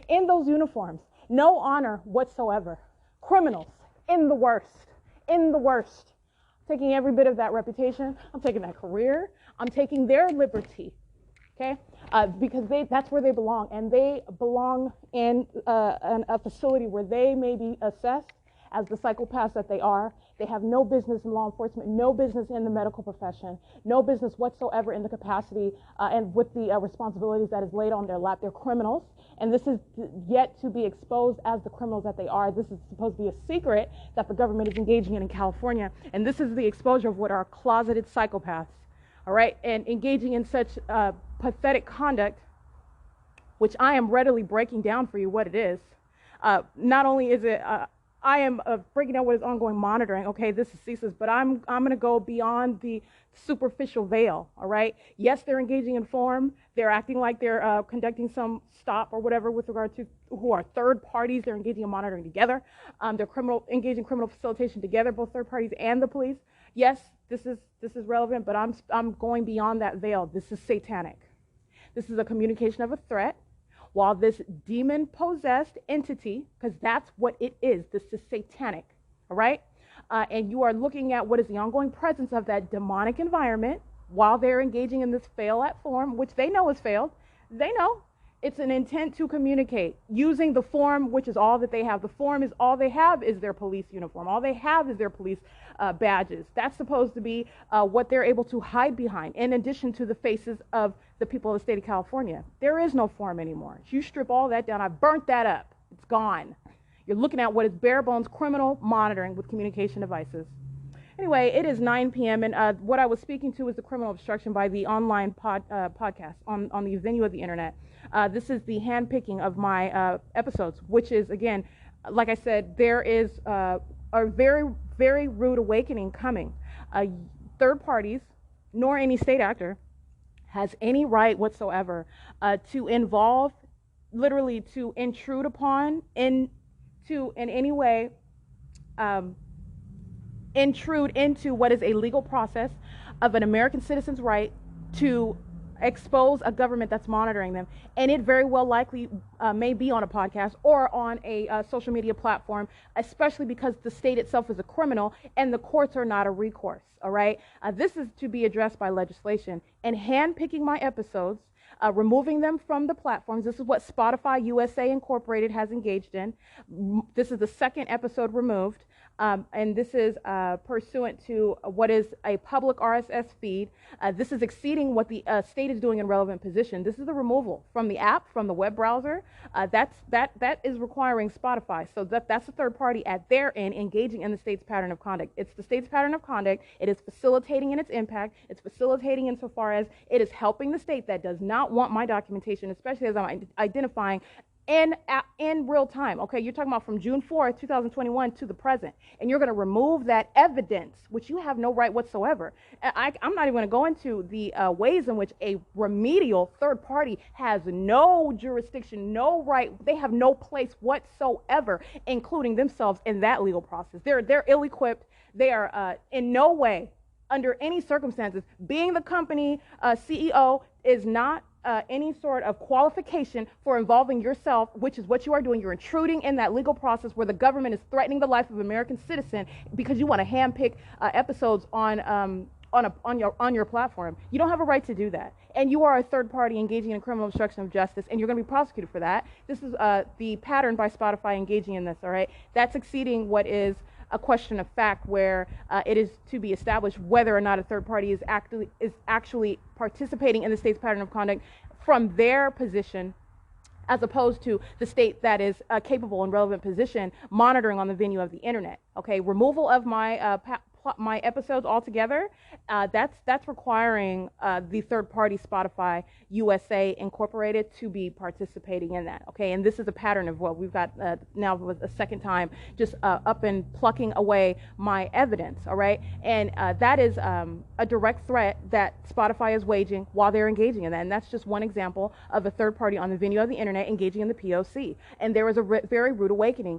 in those uniforms. No honor whatsoever. Criminals, in the worst. Taking every bit of that reputation. I'm taking that career. I'm taking their liberty. Okay, because that's where they belong, and they belong in a facility where they may be assessed as the psychopaths that they are. They have no business in law enforcement, no business in the medical profession, no business whatsoever in the capacity and with the responsibilities that is laid on their lap. They're criminals, and this is yet to be exposed as the criminals that they are. This is supposed to be a secret that the government is engaging in California, and this is the exposure of what are closeted psychopaths. All right, and engaging in such pathetic conduct, which I am readily breaking down for you what it is. Not only is it, I am breaking down what is ongoing monitoring. Okay, this is ceaseless, but I'm going to go beyond the superficial veil. All right. Yes, they're engaging in form. They're acting like they're conducting some stop or whatever with regard to who are third parties. They're engaging in monitoring together. They're engaging in criminal facilitation together, both third parties and the police. Yes, this is relevant, but I'm going beyond that veil. This is satanic. This is a communication of a threat. While this demon-possessed entity, because that's what it is, this is satanic, all right? And you are looking at what is the ongoing presence of that demonic environment while they're engaging in this fail-at form, which they know is failed. They know. It's an intent to communicate using the form, which is all that they have. The form is all they have is their police uniform. All they have is their police badges. That's supposed to be what they're able to hide behind, in addition to the faces of the people of the state of California. There is no form anymore. You strip all that down. I burnt that up. It's gone. You're looking at what is bare bones criminal monitoring with communication devices. Anyway, it is 9 p.m. and what I was speaking to is the criminal obstruction by the online podcast on the venue of the internet. This is the handpicking of my episodes, which is, again, like I said, there is a very, very rude awakening coming. Third parties, nor any state actor, has any right whatsoever to involve, literally to intrude upon, in any way, intrude into what is a legal process of an American citizen's right to expose a government that's monitoring them. And it very well likely may be on a podcast or on a social media platform, especially because the state itself is a criminal and the courts are not a recourse. All right. This is to be addressed by legislation, and handpicking my episodes, removing them from the platforms. This is what Spotify U.S.A. Incorporated has engaged in. This is the second episode removed. And this is pursuant to what is a public RSS feed. This is exceeding what the state is doing in relevant position. This is the removal from the app, from the web browser. That is requiring Spotify. So that's a third party at their end engaging in the state's pattern of conduct. It's the state's pattern of conduct. It is facilitating in its impact. It's facilitating insofar as it is helping the state that does not want my documentation, especially as I'm identifying in real time. Okay, you're talking about from June 4th, 2021 to the present, and you're going to remove that evidence, which you have no right whatsoever. I'm not even going to go into the ways in which a remedial third party has no jurisdiction, no right. They have no place whatsoever, including themselves in that legal process. They're ill-equipped. They are in no way, under any circumstances, being the company CEO is not any sort of qualification for involving yourself, which is what you are doing. You're intruding in that legal process where the government is threatening the life of an American citizen because you want to handpick episodes on your platform. You don't have a right to do that, and you are a third party engaging in criminal obstruction of justice, and you're going to be prosecuted for that. This is the pattern by Spotify engaging in this. All right, that's exceeding what is a question of fact, where it is to be established whether or not a third party is actually participating in the state's pattern of conduct from their position, as opposed to the state that is capable and relevant position monitoring on the venue of the internet. Okay, removal of my episodes altogether, that's requiring the third party Spotify USA Incorporated to be participating in that. Okay, and this is a pattern of what we've got now with a second time just up and plucking away my evidence. All right, and that is a direct threat that Spotify is waging while they're engaging in that, and that's just one example of a third party on the venue of the internet engaging in the P.O.C. And there is a very rude awakening.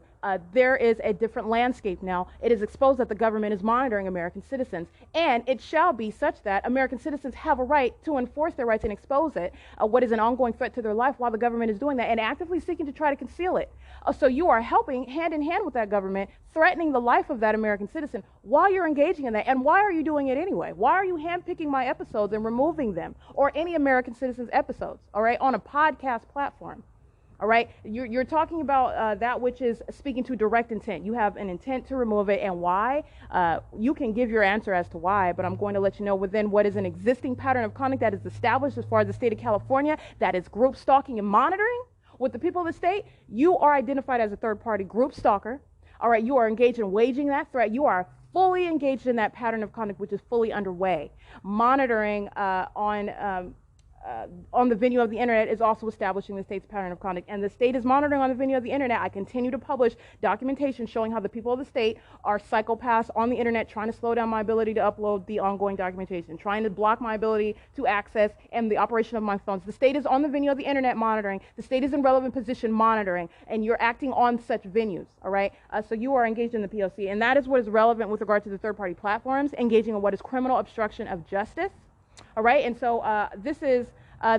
There is a different landscape now. It is exposed that the government is monitoring American citizens, and it shall be such that American citizens have a right to enforce their rights and expose it, what is an ongoing threat to their life, while the government is doing that and actively seeking to try to conceal it. So you are helping hand in hand with that government, threatening the life of that American citizen while you're engaging in that. And why are you doing it anyway? Why are you handpicking my episodes and removing them, or any American citizens' episodes, all right, on a podcast platform? All right, you're talking about that which is speaking to direct intent. You have an intent to remove it, and why? You can give your answer as to why, but I'm going to let you know within what is an existing pattern of conduct that is established as far as the state of California, that is group stalking and monitoring with the people of the state. You are identified as a third-party group stalker. All right, you are engaged in waging that threat. You are fully engaged in that pattern of conduct, which is fully underway. Monitoring on the venue of the internet is also establishing the state's pattern of conduct, and the state is monitoring on the venue of the internet. I continue to publish documentation showing how the people of the state are psychopaths on the internet, trying to slow down my ability to upload the ongoing documentation, trying to block my ability to access and the operation of my phones. The state is on the venue of the internet monitoring. The state is in relevant position monitoring, and you're acting on such venues. All right, so you are engaged in the P.O.C., and that is what is relevant with regard to the third-party platforms engaging in what is criminal obstruction of justice. All right, and so this is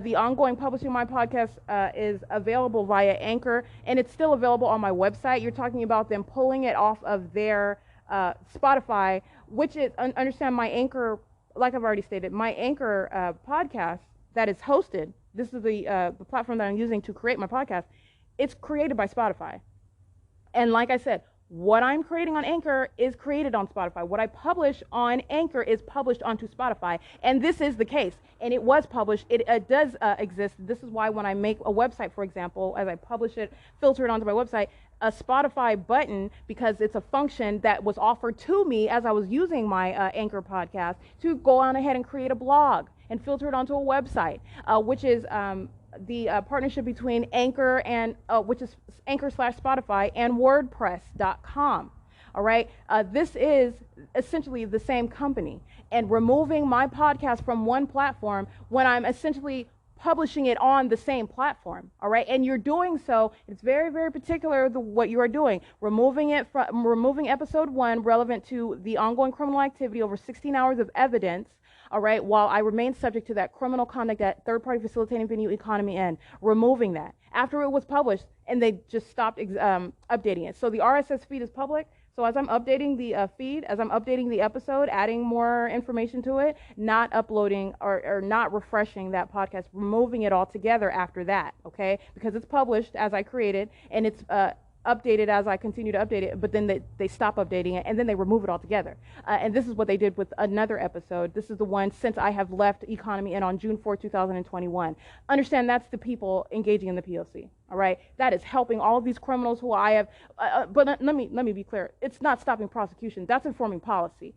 the ongoing publishing of my podcast is available via Anchor, and it's still available on my website. You're talking about them pulling it off of their Spotify, which is, understand my Anchor, like I've already stated, my Anchor podcast that is hosted, this is the platform that I'm using to create my podcast, it's created by Spotify. And like I said, what I'm creating on Anchor is created on Spotify. What I publish on Anchor is published onto Spotify. And this is the case. And it was published. It does exist. This is why when I make a website, for example, as I publish it, filter it onto my website, a Spotify button, because it's a function that was offered to me as I was using my Anchor podcast, to go on ahead and create a blog and filter it onto a website, which is the partnership between Anchor and which is Anchor/Spotify and WordPress.com. All right, this is essentially the same company, and removing my podcast from one platform when I'm essentially publishing it on the same platform. All right, and you're doing so. It's very, very particular what you are doing. Removing episode 1 relevant to the ongoing criminal activity, over 16 hours of evidence. All right, while I remain subject to that criminal conduct at third-party facilitating venue economy N, removing that after it was published, and they just stopped updating it. So the RSS feed is public. So as I'm updating the feed, as I'm updating the episode, adding more information to it, not uploading or not refreshing that podcast, removing it altogether after that, okay? Because it's published as I created, and it's updated as I continue to update it, but then they stop updating it, and then they remove it altogether. And this is what they did with another episode. This is the one since I have left Economy N on June 4, 2021. Understand, that's the people engaging in the P.O.C. All right, that is helping all of these criminals who I have. But let me be clear. It's not stopping prosecution. That's informing policy.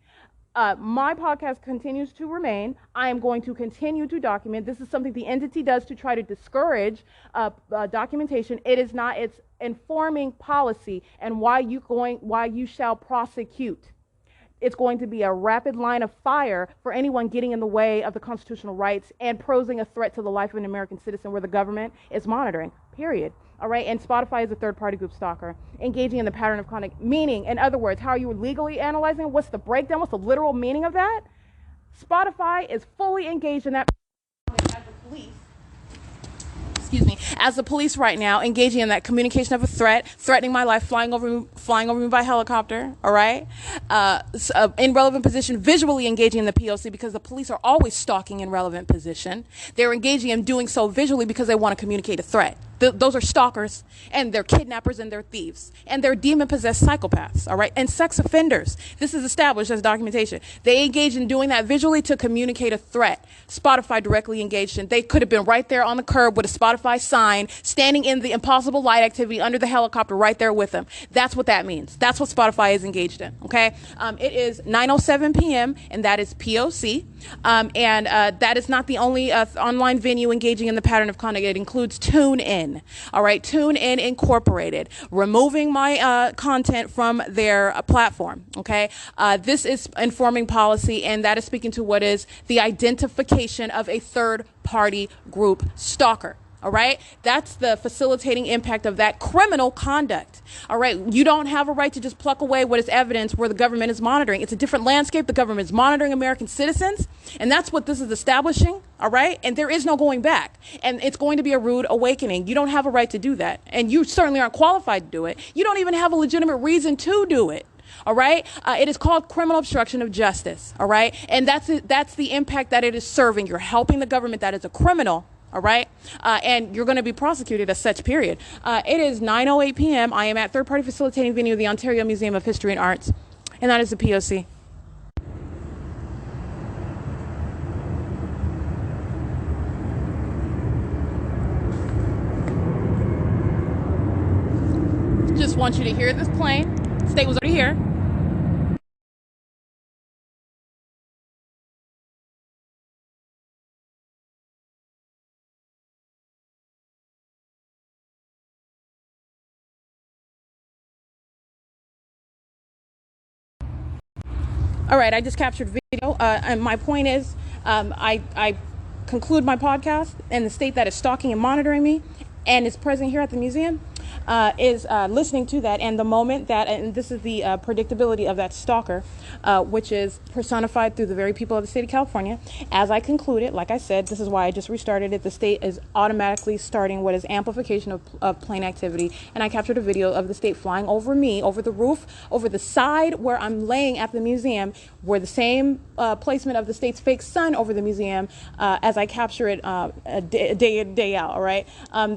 My podcast continues to remain. I am going to continue to document. This is something the entity does to try to discourage documentation. It is not. It's informing policy and why you shall prosecute. It's going to be a rapid line of fire for anyone getting in the way of the constitutional rights and posing a threat to the life of an American citizen where the government is monitoring, period. All right, and Spotify is a third-party group stalker, engaging in the pattern of conduct, meaning, in other words, how are you legally analyzing it? What's the breakdown? What's the literal meaning of that? Spotify is fully engaged in that as a police. As the police right now, engaging in that communication of a threat, threatening my life, flying over me by helicopter, all right? In relevant position, visually engaging in the P.O.C. because the police are always stalking in relevant position. They're engaging in doing so visually because they want to communicate a threat. Those are stalkers, and they're kidnappers, and they're thieves, and they're demon-possessed psychopaths, all right? And sex offenders. This is established as documentation. They engaged in doing that visually to communicate a threat. Spotify directly engaged in. They could have been right there on the curb with a Spotify sign, standing in the impossible light activity under the helicopter right there with them. That's what that means. That's what Spotify is engaged in, okay? It is 9:07 p.m., and that is P.O.C. That is not the only online venue engaging in the pattern of conduct. It includes TuneIn. All right, TuneIn Incorporated, removing my content from their platform. Okay, this is informing policy, and that is speaking to what is the identification of a third-party group stalker. All right, that's the facilitating impact of that criminal conduct. All right, you don't have a right to just pluck away what is evidence where the government is monitoring. It's a different landscape. The government is monitoring American citizens, and that's what this is establishing. All right, and there is no going back, and it's going to be a rude awakening. You don't have a right to do that, and you certainly aren't qualified to do it. You don't even have a legitimate reason to do it. All right, it is called criminal obstruction of justice. All right, and that's the impact that it is serving. You're helping the government that is a criminal. All right. And you're going to be prosecuted as such, period. It is 9:08 p.m. I am at third-party facilitating venue of the Ontario Museum of History and Arts, and that is the P.O.C. Just want you to hear this plane. State was already here. All right, I just captured video, and my point is, I conclude my podcast, and the state that is stalking and monitoring me and is present here at the museum is listening to that, and the moment that, and this is the predictability of that stalker, which is personified through the very people of the state of California. As I concluded, like I said, this is why I just restarted it. The state is automatically starting what is amplification of plane activity, and I captured a video of the state flying over me, over the roof, over the side where I'm laying at the museum, where the same placement of the state's fake sun over the museum as I capture it day in, day out, all right?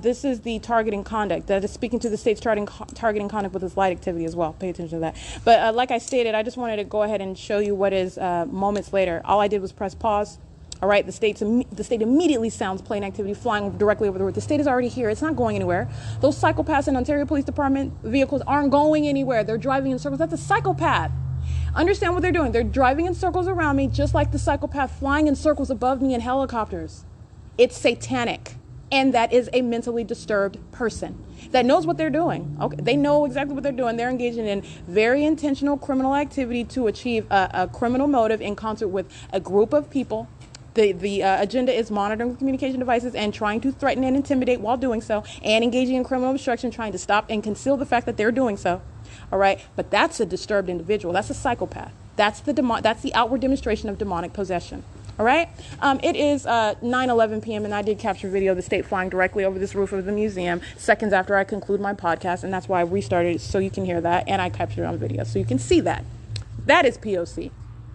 This is the targeting conduct that is speaking to the state's targeting conduct with its light activity as well. Pay attention to that. But like I stated, I just wanted to go ahead and show you what is moments later. All I did was press pause. All right, the state immediately sounds plane activity flying directly over the roof. The state is already here. It's not going anywhere. Those psychopaths in Ontario Police Department vehicles aren't going anywhere. They're driving in circles. That's a psychopath. Understand what they're doing. They're driving in circles around me, just like the psychopath flying in circles above me in helicopters. It's satanic. And that is a mentally disturbed person that knows what they're doing. Okay, they know exactly what they're doing. They're engaging in very intentional criminal activity to achieve a criminal motive in concert with a group of people. The agenda is monitoring communication devices and trying to threaten and intimidate while doing so, and engaging in criminal obstruction, trying to stop and conceal the fact that they're doing so. All right, but that's a disturbed individual. That's a psychopath. That's the outward demonstration of demonic possession. All right. It is 9:11 p.m. and I did capture video of the state flying directly over this roof of the museum seconds after I conclude my podcast, and that's why I restarted it so you can hear that, and I captured it on video so you can see that. That is P.O.C.